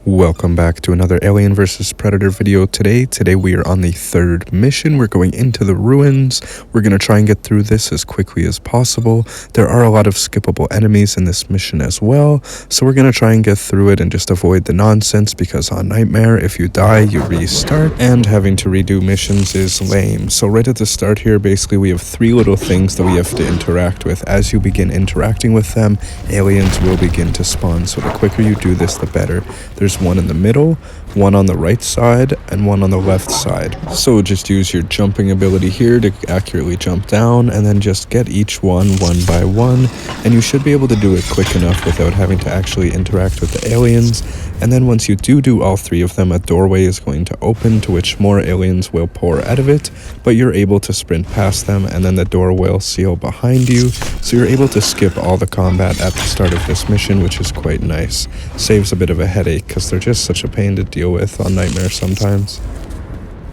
Welcome back to another Alien vs Predator video today. We are on the third mission. We're going into the ruins. We're going to try and get through this as quickly as possible. There are a lot of skippable enemies in this mission as well, so we're going to try and get through it and just avoid the nonsense, because on Nightmare, if you die, you restart, and having to redo missions is lame. So right at the start here, basically we have three little things that we have to interact with. As you begin interacting with them, aliens will begin to spawn, so the quicker you do this, the better. There's one in the middle, one on the right side, and one on the left side. So just use your jumping ability here to accurately jump down, and then just get each one by one, and you should be able to do it quick enough without having to actually interact with the aliens. And then once you do all three of them, a doorway is going to open, to which more aliens will pour out of it, but you're able to sprint past them, and then the door will seal behind you, so you're able to skip all the combat at the start of this mission, which is quite nice. Saves a bit of a headache, because they're just such a pain to deal with on Nightmare sometimes.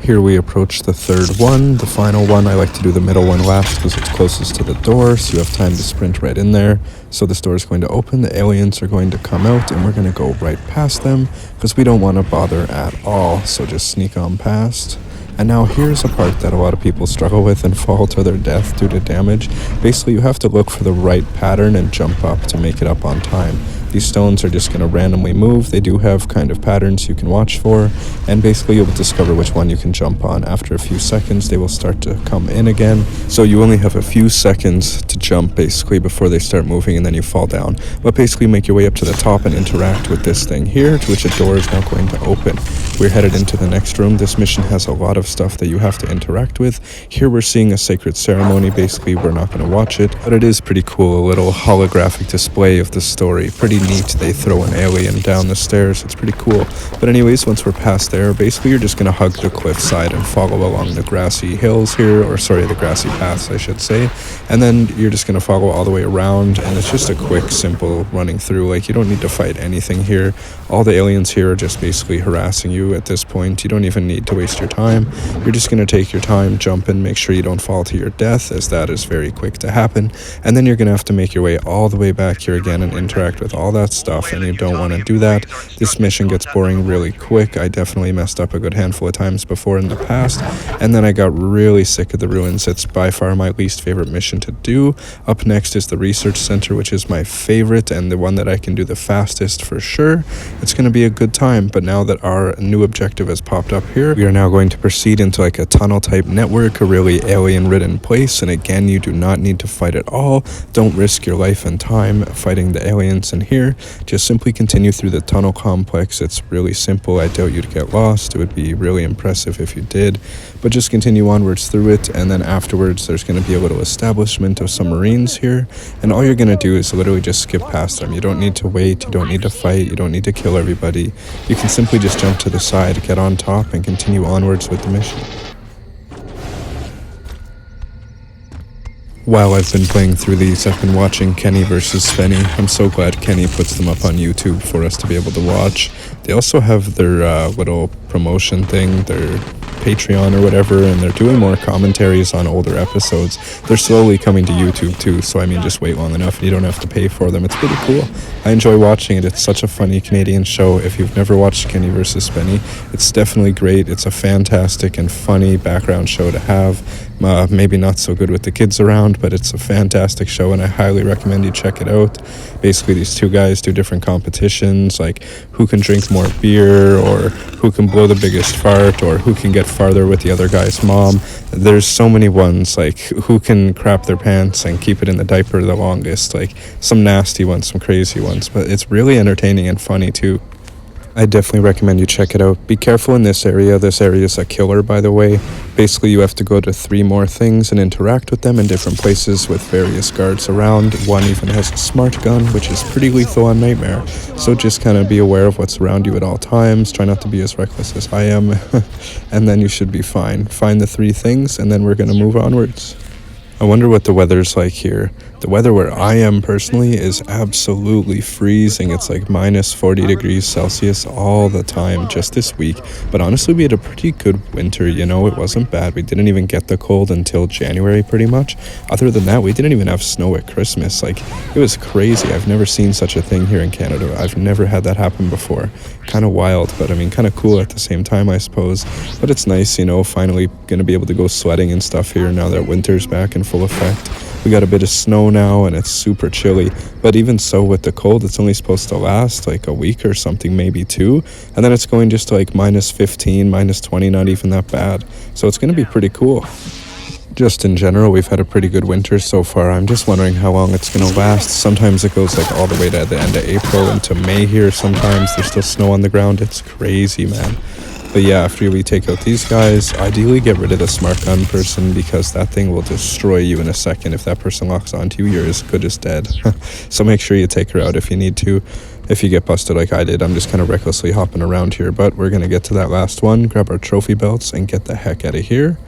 Here we approach the third one, the final one. I like to do the middle one last because it's closest to the door, so you have time to sprint right in there. So this door is going to open, the aliens are going to come out, and we're going to go right past them because we don't want to bother at all, so just sneak on past. And now here's a part that a lot of people struggle with and fall to their death due to damage. Basically, you have to look for the right pattern and jump up to make it up on time. These stones are just going to randomly move. They do have kind of patterns you can watch for, and basically you'll discover which one you can jump on. After a few seconds, they will start to come in again. So you only have a few seconds to jump basically before they start moving, and then you fall down. But basically make your way up to the top and interact with this thing here, to which a door is now going to open. We're headed into the next room. This mission has a lot of stuff that you have to interact with. Here we're seeing a sacred ceremony. Basically, we're not going to watch it, but it is pretty cool. A little holographic display of the story. Pretty neat. They throw an alien down the stairs. It's pretty cool. But anyways, once we're past there, basically you're just going to hug the cliffside and follow along the grassy hills here, or sorry, the grassy paths, I should say. And then you're just going to follow all the way around, and it's just a quick, simple running through. Like, you don't need to fight anything here. All the aliens here are just basically harassing you at this point. You don't even need to waste your time. You're just going to take your time, jump in, make sure you don't fall to your death, as that is very quick to happen. And then you're going to have to make your way all the way back here again and interact with all that stuff, and you don't want to do that. This mission gets boring really quick. I definitely messed up a good handful of times before in the past, and then I got really sick of the ruins. It's by far my least favorite mission to do. Up next is the research center, which is my favorite and the one that I can do the fastest for sure. It's going to be a good time, but now that our new objective has popped up here, we are now going to proceed into like a tunnel type network, a really alien ridden place. And again, you do not need to fight at all. Don't risk your life and time fighting the aliens in here. Just simply continue through the tunnel complex. It's really simple. I doubt you'd get lost. It would be really impressive if you did, but just continue onwards through it. And then afterwards there's going to be a little establishment of some marines here, and all you're going to do is literally just skip past them. You don't need to wait, you don't need to fight, you don't need to kill everybody. You can simply just jump to the side, get on top, and continue onwards with the mission. While I've been playing through these, I've been watching Kenny vs Spenny. I'm so glad Kenny puts them up on YouTube for us to be able to watch. They also have their little promotion thing, their Patreon or whatever, and they're doing more commentaries on older episodes. They're slowly coming to YouTube too, so I mean, just wait long enough and you don't have to pay for them. It's pretty cool. I enjoy watching it. It's such a funny Canadian show. If you've never watched Kenny vs Spenny, it's definitely great. It's a fantastic and funny background show to have. Maybe not so good with the kids around, but it's a fantastic show, and I highly recommend you check it out. Basically, these two guys do different competitions, like who can drink more beer, or who can blow the biggest fart, or who can get farther with the other guy's mom. There's so many ones, like who can crap their pants and keep it in the diaper the longest, like some nasty ones, some crazy ones, but it's really entertaining and funny too. I definitely recommend you check it out. Be careful in this area. This area is a killer, by the way. Basically, you have to go to 3 more things and interact with them in different places with various guards around. One even has a smart gun, which is pretty lethal on Nightmare. So just kind of be aware of what's around you at all times. Try not to be as reckless as I am, and then you should be fine. Find the 3 things, and then we're going to move onwards. I wonder what the weather's like here. The weather where I am personally is absolutely freezing. It's like minus 40 degrees Celsius all the time just this week. But honestly, we had a pretty good winter, you know, it wasn't bad. We didn't even get the cold until January pretty much. Other than that, we didn't even have snow at Christmas. Like, it was crazy. I've never seen such a thing here in Canada. I've never had that happen before. Kind of wild, but I mean, kind of cool at the same time, I suppose. But it's nice, you know, finally gonna be able to go sledding and stuff here now that winter's back in full effect. We got a bit of snow now and it's super chilly, but even so with the cold, it's only supposed to last like a week or something, maybe two, and then it's going just to like minus 15, minus 20, not even that bad. So it's going to be pretty cool. Just in general, we've had a pretty good winter so far. I'm just wondering how long it's going to last. Sometimes it goes like all the way to the end of April into May here. Sometimes there's still snow on the ground. It's crazy, man. But yeah, after we take out these guys, ideally get rid of the smart gun person because that thing will destroy you in a second. If that person locks onto you, you're as good as dead. So make sure you take her out if you need to. If you get busted like I did, I'm just kind of recklessly hopping around here. But we're going to get to that last one, grab our trophy belts, and get the heck out of here.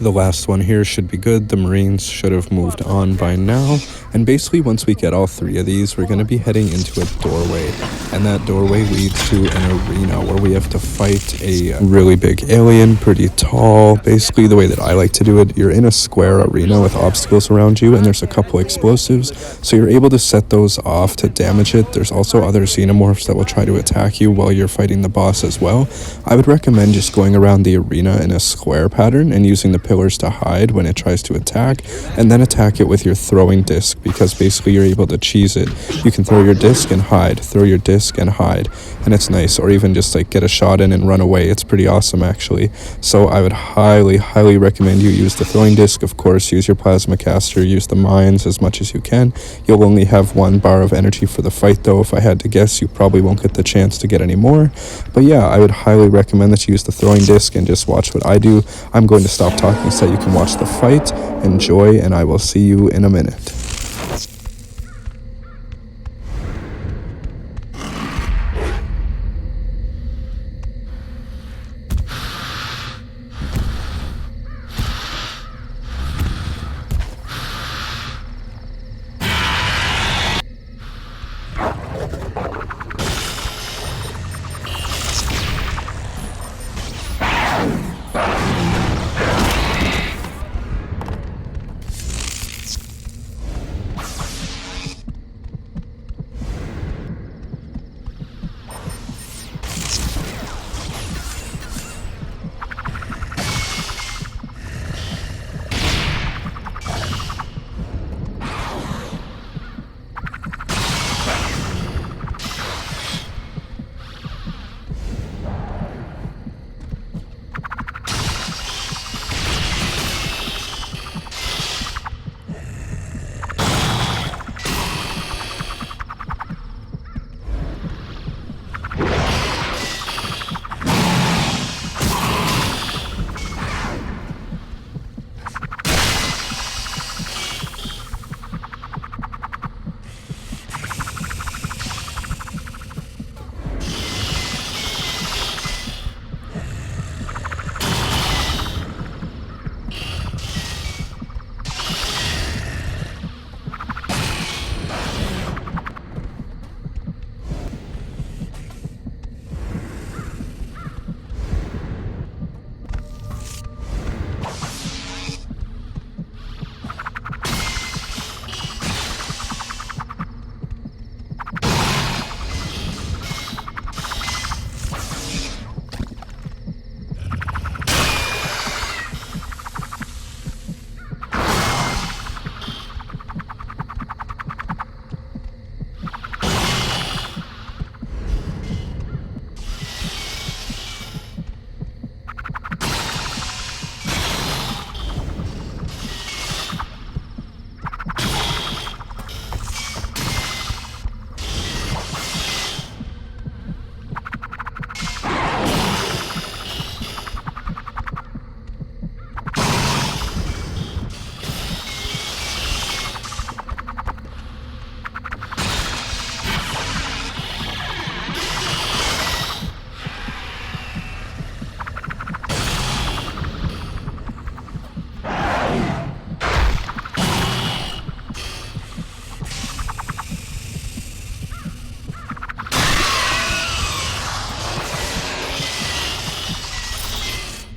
The last one here should be good. The Marines should have moved on by now. And basically, once we get all three of these, we're going to be heading into a doorway. And that doorway leads to an arena where we have to fight a really big alien, pretty tall. Basically, the way that I like to do it, you're in a square arena with obstacles around you, and there's a couple explosives. So you're able to set those off to damage it. There's also other xenomorphs that will try to attack you while you're fighting the boss as well. I would recommend just going around the arena in a square pattern and using the pillars to hide when it tries to attack, and then attack it with your throwing disc, because basically you're able to cheese it. You can throw your disc and hide, throw your disc and hide, and it's nice. Or even just like get a shot in and run away. It's pretty awesome actually. So I would highly recommend you use the throwing disc. Of course, use your plasma caster, use the mines as much as you can. You'll only have 1 bar of energy for the fight though. If I had to guess, you probably won't get the chance to get any more. But yeah, I would highly recommend that you use the throwing disc and just watch what I do. I'm going to stop talking so that you can watch the fight. Enjoy, and I will see you in a minute.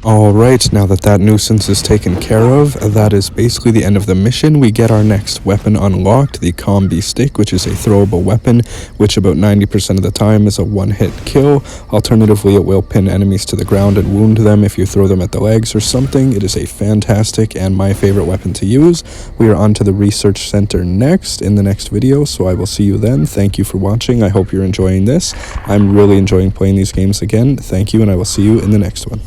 Alright, now that that nuisance is taken care of, that is basically the end of the mission. We get our next weapon unlocked, the combi stick, which is a throwable weapon, which about 90% of the time is a one-hit kill. Alternatively, it will pin enemies to the ground and wound them if you throw them at the legs or something. It is a fantastic and my favorite weapon to use. We are on to the research center next in the next video, so I will see you then. Thank you for watching. I hope you're enjoying this. I'm really enjoying playing these games again. Thank you, and I will see you in the next one.